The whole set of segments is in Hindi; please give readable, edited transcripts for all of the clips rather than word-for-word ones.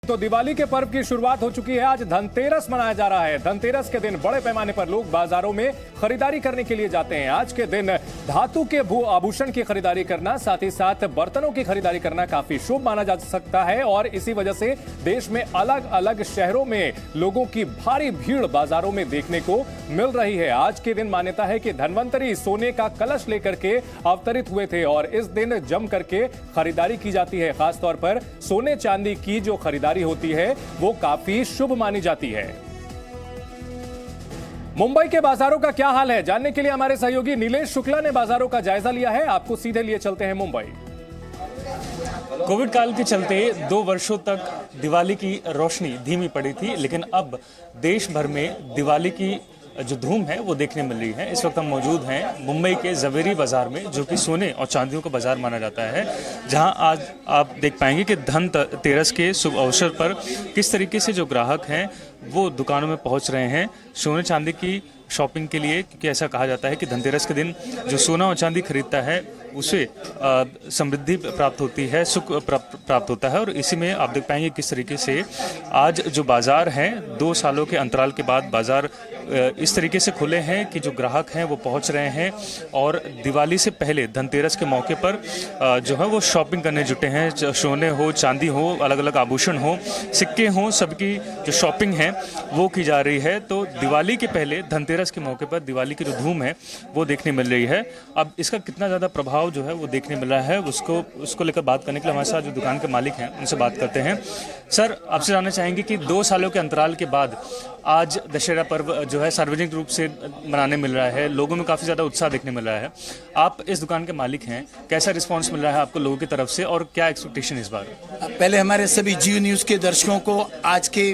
तो दिवाली के पर्व की शुरुआत हो चुकी है। आज धनतेरस मनाया जा रहा है। धनतेरस के दिन बड़े पैमाने पर लोग बाजारों में खरीदारी करने के लिए जाते हैं। आज के दिन धातु के भू आभूषण की खरीदारी करना, साथ ही साथ बर्तनों की खरीदारी करना काफी शुभ माना जा सकता है और इसी वजह से देश में अलग अलग शहरों में लोगों की भारी भीड़ बाजारों में देखने को मिल रही है। आज के दिन मान्यता है कि धनवंतरी सोने का कलश लेकर के अवतरित हुए थे और इस दिन जम करके खरीदारी की जाती है। खासतौर पर सोने चांदी की जो खरीदारी होती है वो काफी शुभ मानी जाती है। मुंबई के बाजारों का क्या हाल है, जानने के लिए हमारे सहयोगी नीलेश शुक्ला ने बाजारों का जायजा लिया है। आपको सीधे लिए चलते हैं मुंबई। कोविड काल के चलते 2 वर्षों तक दिवाली की रोशनी धीमी पड़ी थी, लेकिन अब देश भर में दिवाली की जो धूम है वो देखने मिल रही है। इस वक्त हम मौजूद हैं मुंबई के जवेरी बाजार में, जो कि सोने और चांदियों का बाजार माना जाता है, जहां आज आप देख पाएंगे कि धनतेरस के शुभ अवसर पर किस तरीके से जो ग्राहक हैं वो दुकानों में पहुंच रहे हैं सोने चांदी की शॉपिंग के लिए, क्योंकि ऐसा कहा जाता है कि धनतेरस के दिन जो सोना और चांदी खरीदता है उसे समृद्धि प्राप्त होती है, सुख प्राप्त होता है। और इसी में आप देख पाएंगे किस तरीके से आज जो बाजार हैं 2 सालों के अंतराल के बाद बाजार इस तरीके से खुले हैं कि जो ग्राहक हैं वो पहुंच रहे हैं और दिवाली से पहले धनतेरस के मौके पर जो है वो शॉपिंग करने जुटे हैं। सोने हो, चांदी हो, अलग अलग आभूषण हो, सिक्के हों, सबकी जो शॉपिंग है वो की जा रही है। तो दिवाली के पहले धनतेरस के मौके पर दिवाली की जो धूम है वो देखने मिल रही है। अब इसका कितना ज़्यादा प्रभाव जो है वो देखने मिल रहा है, उसको लेकर बात करने के लिए हमारे साथ जो दुकान के मालिक हैं उनसे बात करते हैं। सर, आपसे जानना चाहेंगे कि 2 सालों के अंतराल के बाद आज दशहरा पर्व जो है सार्वजनिक रूप से मनाने मिल रहा है, लोगों में काफ़ी ज़्यादा उत्साह देखने मिल रहा है। आप इस दुकान के मालिक हैं, कैसा रिस्पांस मिल रहा है आपको लोगों की तरफ से और क्या एक्सपेक्टेशन इस बार? पहले हमारे सभी जियो न्यूज़ के दर्शकों को आज के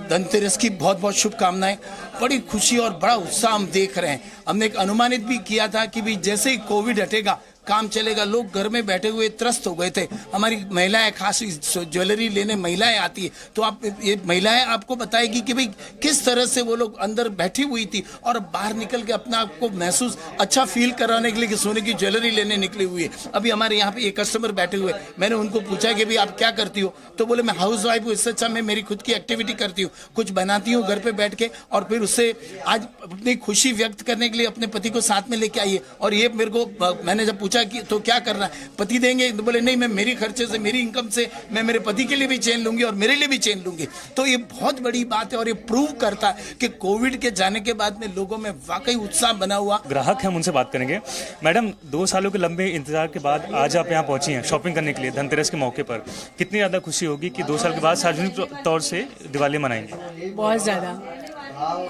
धनतेरस की बहुत बहुत शुभकामनाएं। बड़ी खुशी और बड़ा उत्साह हम देख रहे हैं। हमने एक अनुमानित भी किया था कि भी जैसे ही कोविड हटेगा काम चलेगा। लोग घर में बैठे हुए त्रस्त हो गए थे। हमारी महिलाएं, खास ज्वेलरी लेने महिलाएं आती है, तो आप ये महिलाएं आपको बताएगी कि भाई किस तरह से वो लोग अंदर बैठी हुई थी और बाहर निकल के अपना आपको महसूस अच्छा फील कराने के लिए कि सोने की ज्वेलरी लेने निकली हुई है। अभी हमारे यहाँ पे एक कस्टमर बैठे हुए, मैंने उनको पूछा कि भाई आप क्या करती हो, तो बोले मैं हाउस वाइफ हूँ, इससे अच्छा मैं मेरी खुद की एक्टिविटी करती हूँ, कुछ बनाती हूँ घर पे बैठ के और फिर उससे आज अपनी खुशी व्यक्त करने के लिए अपने पति को साथ में लेके आइए। और ये मेरे को, मैंने जब पूछा कि तो क्या करना है, पति देंगे, तो बोले नहीं, मैं मेरी खर्चे से, मेरी इनकम से मैं मेरे पति के लिए भी चेन लूंगी और मेरे लिए भी चेन लूंगी। तो ये बहुत बड़ी बात है और ये प्रूव करता है कि कोविड के जाने के बाद में लोगों में वाकई उत्साह बना हुआ। ग्राहक है, हम उनसे बात करेंगे। मैडम, 2 सालों के लंबे इंतजार के बाद आज आप यहाँ पहुंची हैं शॉपिंग करने के लिए धनतेरस के मौके पर, कितनी ज्यादा खुशी होगी कि 2 साल के बाद सार्वजनिक तौर से दिवाली मनाएंगे? बहुत ज़्यादा,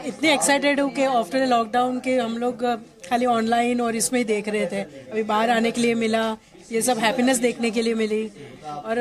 इतने एक्साइटेड हूँ कि आफ्टर लॉकडाउन के हम लोग खाली ऑनलाइन और इसमें ही देख रहे थे, अभी बाहर आने के लिए मिला, ये सब हैप्पीनेस देखने के लिए मिली। और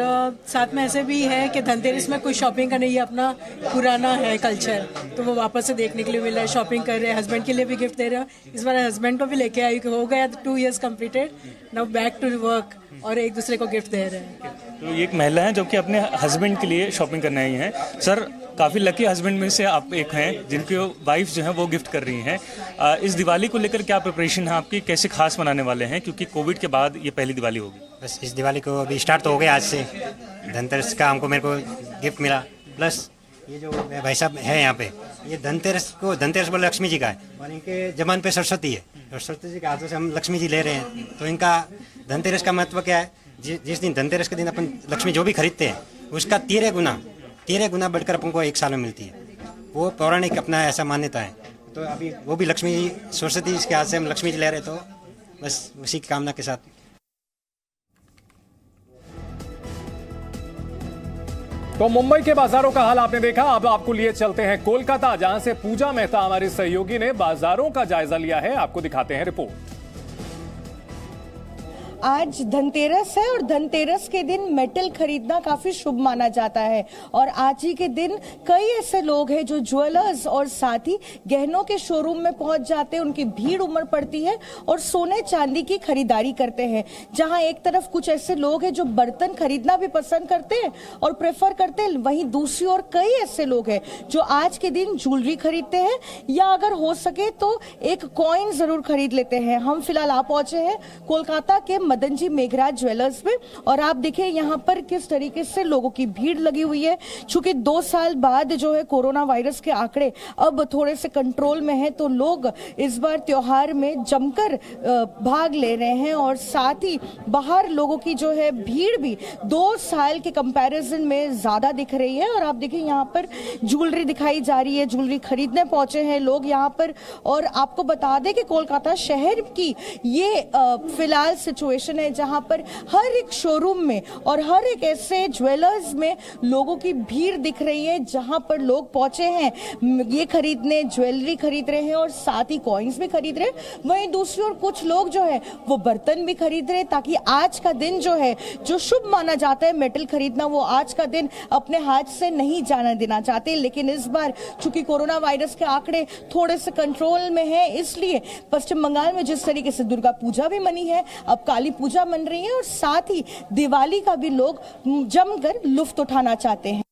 साथ में ऐसे भी है कि धनतेरस में कोई शॉपिंग का नहीं है, अपना पुराना है कल्चर, तो वो वापस से देखने के लिए मिल रहा है। शॉपिंग कर रहे हैं, हस्बैंड के लिए भी गिफ्ट दे रहे हैं। इस बार हस्बैंड को भी लेके आई कि हो गया 2 years completed, now back to work, और एक दूसरे को गिफ्ट दे रहे हैं। तो ये एक महिला है जो कि अपने हस्बैंड के लिए शॉपिंग करने आई हैं। सर, काफ़ी लकी हस्बैंड में से आप एक हैं जिनकी वाइफ जो है वो गिफ्ट कर रही हैं। इस दिवाली को लेकर क्या प्रिपरेशन है आपकी, कैसे खास मनाने वाले हैं, क्योंकि कोविड के बाद ये पहली दिवाली होगी? बस इस दिवाली को अभी स्टार्ट तो हो गया आज से। धनतेरस का मेरे को गिफ्ट मिला, प्लस ये जो भाई साहब है यहाँ पे, ये धनतेरस बोले लक्ष्मी जी का है और इनके जबान पे सरस्वती है। सरस्वती जी के हाथों से हम लक्ष्मी जी ले रहे हैं, तो इनका धनतेरस का महत्व क्या है? जिस दिन धनतेरस के दिन अपन लक्ष्मी जो भी खरीदते हैं उसका 13 गुना बढ़कर अपन को 1 साल में मिलती है। वो पौराणिक अपना ऐसा मान्यता है। तो अभी वो भी लक्ष्मी जी, सरस्वती इसके हाथ से हम लक्ष्मी जी ले रहे, तो बस उसी की कामना के साथ। तो मुंबई के बाजारों का हाल आपने देखा। अब आपको लिए चलते हैं कोलकाता, जहां से पूजा मेहता हमारी सहयोगी ने बाजारों का जायजा लिया है। आपको दिखाते हैं रिपोर्ट। आज धनतेरस है और धनतेरस के दिन मेटल खरीदना काफी शुभ माना जाता है और आज ही के दिन कई ऐसे लोग हैं जो ज्वेलर्स और साथ ही गहनों के शोरूम में पहुंच जाते हैं। उनकी भीड़ उमड़ पड़ती है और सोने चांदी की खरीदारी करते हैं। जहां एक तरफ कुछ ऐसे लोग हैं जो बर्तन खरीदना भी पसंद करते हैं और प्रेफर करते हैं, वहीं दूसरी ओर कई ऐसे लोग हैं जो आज के दिन ज्वेलरी खरीदते हैं या अगर हो सके तो एक कॉइन जरूर खरीद लेते हैं। हम फिलहाल आ पहुंचे हैं कोलकाता के मदन जी मेघराज ज्वेलर्स में और आप देखिए यहाँ पर किस तरीके से लोगों की भीड़ लगी हुई है। चूंकि 2 साल बाद जो है कोरोना वायरस के आंकड़े अब थोड़े से कंट्रोल में है, तो लोग इस बार त्योहार में जमकर भाग ले रहे हैं और साथ ही बाहर लोगों की जो है भीड़ भी 2 साल के कंपैरिजन में ज्यादा दिख रही है। और आप देखिए यहाँ पर ज्वेलरी दिखाई जा रही है, ज्वेलरी खरीदने पहुंचे हैं लोग यहाँ पर। और आपको बता दें कि कोलकाता शहर की ये फिलहाल सिचुएशन है जहां पर हर एक शोरूम में और हर एक ऐसे ज्वेलर्स में लोगों की भीड़ दिख रही है, जहां पर लोग पहुंचे हैं ये खरीदने, ज्वेलरी खरीद रहे हैं और साथ ही कॉइन्स भी खरीद रहे हैं। वहीं दूसरी ओर कुछ लोग जो है वो बर्तन भी खरीद रहे हैं, ताकि आज का दिन जो है जो शुभ माना जाता है मेटल खरीदना, वो आज का दिन अपने हाथ से नहीं जाना देना चाहते। लेकिन इस बार चूंकि कोरोना वायरस के आंकड़े थोड़े से कंट्रोल में है, इसलिए पश्चिम बंगाल में जिस तरीके से दुर्गा पूजा भी मनी है, अब काली पूजा मन रही है और साथ ही दिवाली का भी लोग जमकर लुत्फ उठाना चाहते हैं।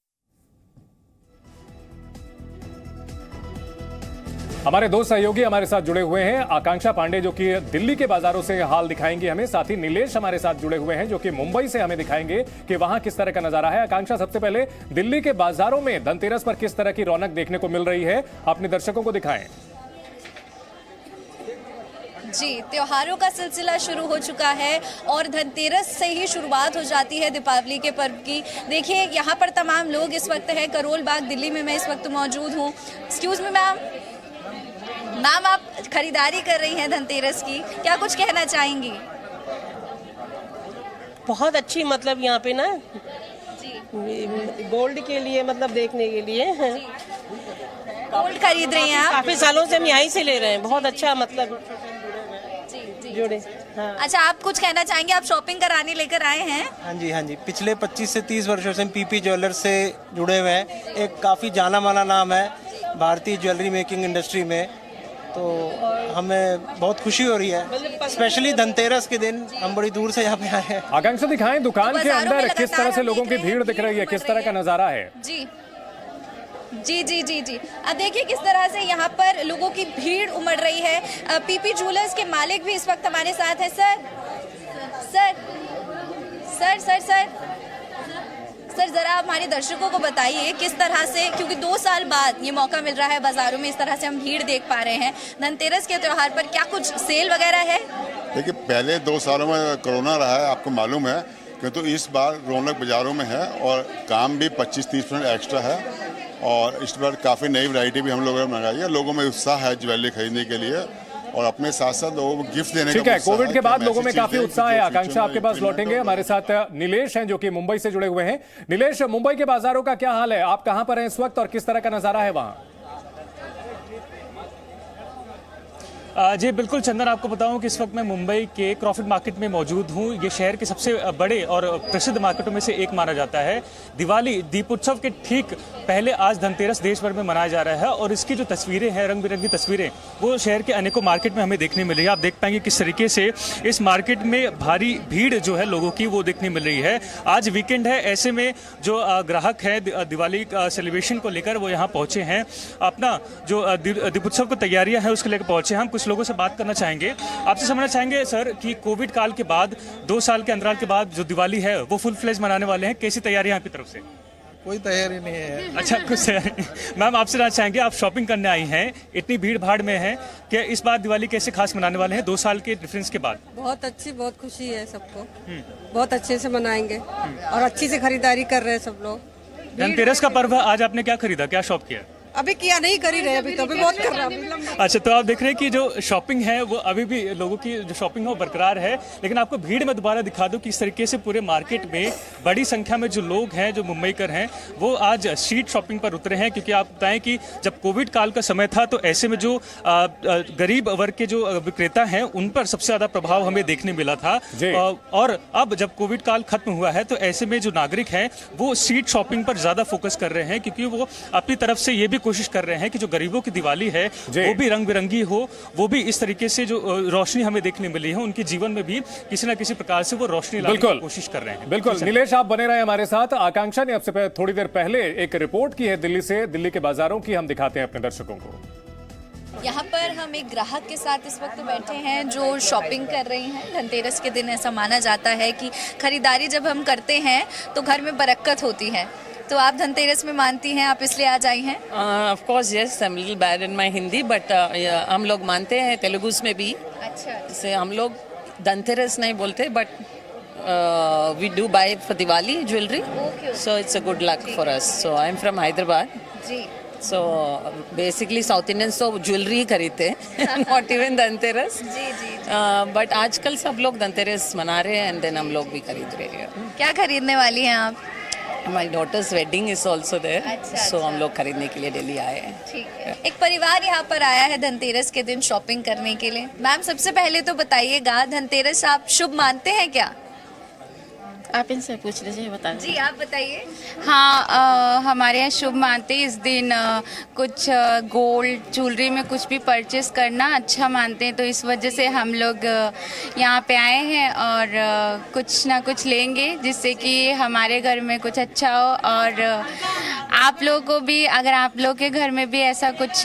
हमारे 2 सहयोगी हमारे साथ जुड़े हुए हैं। आकांक्षा पांडे जो कि दिल्ली के बाजारों से हाल दिखाएंगे हमें, साथ ही नीलेश हमारे साथ जुड़े हुए हैं जो कि मुंबई से हमें दिखाएंगे कि वहां किस तरह का नजारा है। आकांक्षा, सबसे पहले दिल्ली के बाजारों में धनतेरस पर किस तरह की रौनक देखने को मिल रही है, अपने दर्शकों को दिखाएं। जी, त्योहारों का सिलसिला शुरू हो चुका है और धनतेरस से ही शुरुआत हो जाती है दीपावली के पर्व की। देखिए यहाँ पर तमाम लोग इस वक्त है करोल बाग दिल्ली में, मैं इस वक्त मौजूद हूँ। एक्सक्यूज मी मैम, आप खरीदारी कर रही हैं धनतेरस की, क्या कुछ कहना चाहेंगी? बहुत अच्छी, मतलब यहाँ पे ना गोल्ड के लिए, मतलब देखने के लिए गोल्ड खरीद रही हैं आप? काफी सालों से हम यहीं से ले रहे हैं, बहुत अच्छा, मतलब जुड़े। हाँ। अच्छा, आप कुछ कहना चाहेंगे? आप शॉपिंग कराने लेकर आए हैं? हाँ जी, पिछले 25 से 30 वर्षों से हम पीपी ज्वेलर्स से जुड़े हुए हैं। एक काफ़ी जाना माना नाम है भारतीय ज्वेलरी मेकिंग इंडस्ट्री में, तो हमें बहुत खुशी हो रही है। स्पेशली धनतेरस के दिन हम बड़ी दूर से यहाँ पे आए हैं। आकांक्षा, दिखाएं दुकान के अंदर किस तरह से लोगों की भीड़ दिख रही है, किस तरह का नजारा है। जी जी जी जी जी अब देखिए किस तरह से यहाँ पर लोगों की भीड़ उमड़ रही है। पीपी ज्वेलर्स के मालिक भी इस वक्त हमारे साथ है। सर जरा आप हमारे दर्शकों को बताइए किस तरह से, क्योंकि 2 साल बाद ये मौका मिल रहा है बाजारों में, इस तरह से हम भीड़ देख पा रहे हैं धनतेरस के त्योहार पर, क्या कुछ सेल वगैरह है? देखिए, पहले 2 सालों में कोरोना रहा है, आपको मालूम है, किंतु इस बार रौनक बाजारों में है और काम भी 25-30% एक्स्ट्रा है। और इस बार काफ़ी नई वैरायटी भी हम लोगों ने मंगाई है। लोगों में उत्साह है ज्वेलरी खरीदने के लिए और अपने साथ साथ लोगों को गिफ्ट देने का। ठीक है, कोविड के बाद लोगों में काफी उत्साह है। आकांक्षा, आपके पास लौटेंगे। हमारे साथ नीलेश हैं जो कि मुंबई से जुड़े हुए हैं। नीलेश, मुंबई के बाजारों का क्या हाल है? आप कहां पर हैं इस वक्त और किस तरह का नजारा है वहां? जी बिल्कुल चंदन, आपको बताऊं कि इस वक्त मैं मुंबई के क्रॉफर्ड मार्केट में मौजूद हूं। ये शहर के सबसे बड़े और प्रसिद्ध मार्केटों में से एक माना जाता है। दिवाली दीपोत्सव के ठीक पहले आज धनतेरस देश भर में मनाया जा रहा है और इसकी जो तस्वीरें हैं, रंग बिरंगी तस्वीरें, वो शहर के अनेकों मार्केट में हमें देखने मिल रही है। आप देख पाएंगे किस तरीके से इस मार्केट में भारी भीड़ जो है लोगों की वो देखने मिल रही है। आज वीकेंड है, ऐसे में जो ग्राहक है दिवाली सेलिब्रेशन को लेकर वो यहाँ पहुंचे हैं, अपना जो दीपोत्सव की तैयारियां हैं उसको लेकर पहुंचे हैं। हम कुछ लोगों से बात करना चाहेंगे, आपसे समझना चाहेंगे सर कि कोविड काल के बाद 2 साल के अंतराल के बाद जो दिवाली है वो फुल फ्लेज मनाने वाले हैं, कैसी तैयारियां आपकी तरफ से? कोई तैयारी नहीं है। अच्छा, कुछ तैयारी। मैम, आपसे जानना चाहेंगे, आप शॉपिंग करने आई हैं, इतनी भीड़ भाड़ में है कि इस बार दिवाली कैसे खास मनाने वाले हैं 2 साल के डिफरेंस के बाद? बहुत अच्छी, बहुत खुशी है सबको, बहुत अच्छे से मनाएंगे और अच्छी से खरीदारी कर रहे हैं सब लोग। धनतेरस का पर्व है, आज आपने क्या खरीदा, क्या शॉप किया? अभी किया नहीं, कर ही रहे अभी, तो अभी बहुत कर रहा है। अच्छा, तो आप देख रहे हैं कि जो शॉपिंग है वो अभी भी लोगों की जो शॉपिंग है वो बरकरार है, लेकिन आपको भीड़ में दोबारा दिखा दूं कि इस तरीके से पूरे मार्केट में बड़ी संख्या में जो लोग हैं, जो मुंबईकर हैं, वो आज स्ट्रीट शॉपिंग पर उतरे हैं। क्योंकि आप बताएं कि जब कोविड काल का समय था तो ऐसे में जो गरीब वर्ग के जो विक्रेता हैं उन पर सबसे ज्यादा प्रभाव हमें देखने मिला था। और अब जब कोविड काल खत्म हुआ है तो ऐसे में जो नागरिक हैं वो स्ट्रीट शॉपिंग पर ज्यादा फोकस कर रहे हैं, क्योंकि वो अपनी तरफ से ये भी कोशिश कर रहे हैं कि जो गरीबों की दिवाली है वो भी रंग बिरंगी हो, वो भी इस तरीके से जो रोशनी हमें देखने मिली है उनके जीवन में भी किसी न किसी प्रकार से वो रोशनी लाने की कोशिश कर रहे हैं। बिल्कुल नीलेश, आप बने रहे हमारे साथ। आकांक्षा ने आपसे थोड़ी देर पहले एक रिपोर्ट की है दिल्ली से, दिल्ली के बाजारों की, हम दिखाते हैं अपने दर्शकों को। यहाँ पर हम एक ग्राहक के साथ इस वक्त बैठे हैं जो शॉपिंग कर रही हैं। धनतेरस के दिन ऐसा माना जाता है कि खरीदारी जब हम करते हैं तो घर में बरकत होती है। तो आप धनतेरस में मानती हैं, आप इसलिए आज आई हैं? Of course yes, I am little bad in my Hindi, but हम लोग मानते हैं तेलुगुस में भी। अच्छा, जैसे हम लोग धनतेरस नहीं बोलते, but we do buy for Diwali jewellery, so it's a good luck for us. So I am from Hyderabad जी। सो बेसिकली साउथ इंडियंस तो ज्वेलरी ही खरीदते हैं, नॉट इवन धनतेरस। जी। बट आजकल सब लोग धनतेरस मना रहे हैं एंड देन हम लोग भी खरीद रहे हैं। क्या खरीदने वाली हैं आप? My daughter's wedding is also there, अच्छा, सो हम लोग खरीदने के लिए दिल्ली आए हैं। ठीक है। एक परिवार यहाँ पर आया है धनतेरस के दिन शॉपिंग करने के लिए। मैम, सबसे पहले तो बताइएगा, धनतेरस आप शुभ मानते हैं क्या? आप इनसे पूछ लीजिए, बता जी, आप बताइए। हाँ, हमारे यहाँ शुभ मानते हैं इस दिन। कुछ गोल्ड ज्वेलरी में कुछ भी परचेस करना अच्छा मानते हैं, तो इस वजह से हम लोग यहाँ पे आए हैं और कुछ ना कुछ लेंगे जिससे कि हमारे घर में कुछ अच्छा हो। और आप लोगों को भी, अगर आप लोग के घर में भी ऐसा कुछ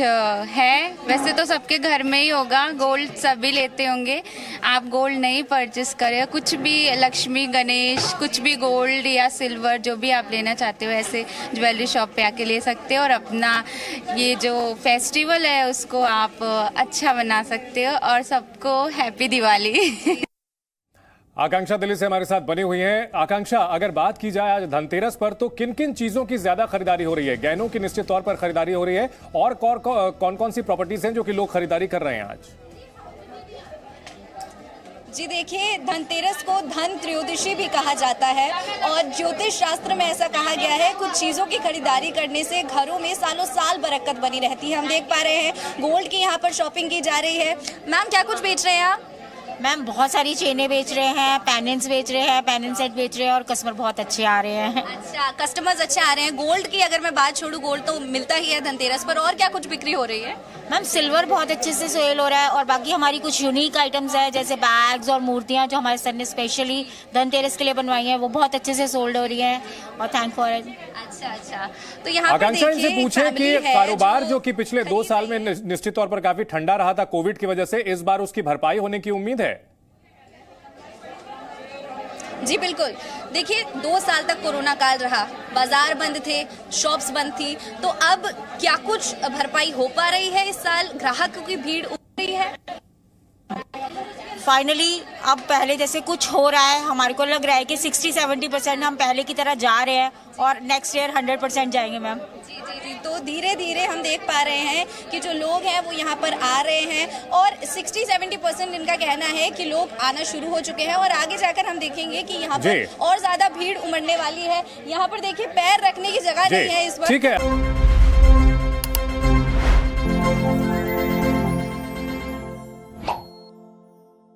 है, वैसे तो सबके घर में ही होगा, गोल्ड सभी लेते होंगे, आप गोल्ड नहीं परचेस करें, कुछ भी लक्ष्मी गणेश कुछ भी गोल्ड या सिल्वर जो भी आप लेना चाहते हो ऐसे ज्वेलरी शॉप पे आके ले सकते हो और अपना ये जो फेस्टिवल है उसको आप अच्छा बना सकते हो। और सबको हैप्पी दिवाली। आकांक्षा दिल्ली से हमारे साथ बनी हुई हैं। आकांक्षा, अगर बात की जाए आज धनतेरस पर तो किन किन चीजों की ज्यादा खरीदारी हो रही है? गहनों की निश्चित तौर पर खरीदारी हो रही है और कौन कौन सी प्रॉपर्टीज हैं जो कि लोग खरीदारी कर रहे हैं आज? जी देखिए, धनतेरस को धन त्रयोदशी भी कहा जाता है और ज्योतिष शास्त्र में ऐसा कहा गया है कुछ चीज़ों की खरीदारी करने से घरों में सालों साल बरकत बनी रहती है। हम देख पा रहे हैं गोल्ड की यहाँ पर शॉपिंग की जा रही है। मैम, क्या कुछ बेच रहे हैं आप? मैम, बहुत सारी चेनें बेच रहे हैं, पेंडेंट्स बेच रहे हैं, पेंडेंट सेट बेच रहे हैं और कस्टमर बहुत अच्छे आ रहे हैं। अच्छा, कस्टमर्स अच्छे आ रहे हैं। गोल्ड की अगर मैं बात छोड़ूं, गोल्ड तो मिलता ही है धनतेरस पर, और क्या कुछ बिक्री हो रही है? मैम, सिल्वर बहुत अच्छे से सेल हो रहा है और बाकी हमारी कुछ यूनिक आइटम्स है जैसे बैग्स और मूर्तियाँ जो हमारे सर ने स्पेशली धनतेरस के लिए बनवाई हैं, वो बहुत अच्छे से सोल्ड हो रही हैं और थैंक फॉर इट। अच्छा, तो यहाँ आकांक्षा, इनसे पूछे कि कारोबार जो कि पिछले 2 साल में निश्चित तौर पर काफी ठंडा रहा था कोविड की वजह से, इस बार उसकी भरपाई होने की उम्मीद है? जी बिल्कुल। देखिए, 2 साल तक कोरोना काल रहा, बाजार बंद थे, शॉप्स बंद थी, तो अब क्या कुछ भरपाई हो पा रही है? इस साल ग्राहकों की भीड़ उठ रही है? फाइनली अब पहले जैसे कुछ हो रहा है, हमारे को लग रहा है कि 60-70% हम पहले की तरह जा रहे हैं और नेक्स्ट ईयर 100% जाएंगे मैम। जी, तो धीरे धीरे हम देख पा रहे हैं कि जो लोग हैं वो यहाँ पर आ रहे हैं और 60-70% इनका कहना है कि लोग आना शुरू हो चुके हैं और आगे जाकर हम देखेंगे कि यहाँ पर और ज्यादा भीड़ उमड़ने वाली है। यहाँ पर देखिए, पैर रखने की जगह नहीं है इस वक्त। ठीक है।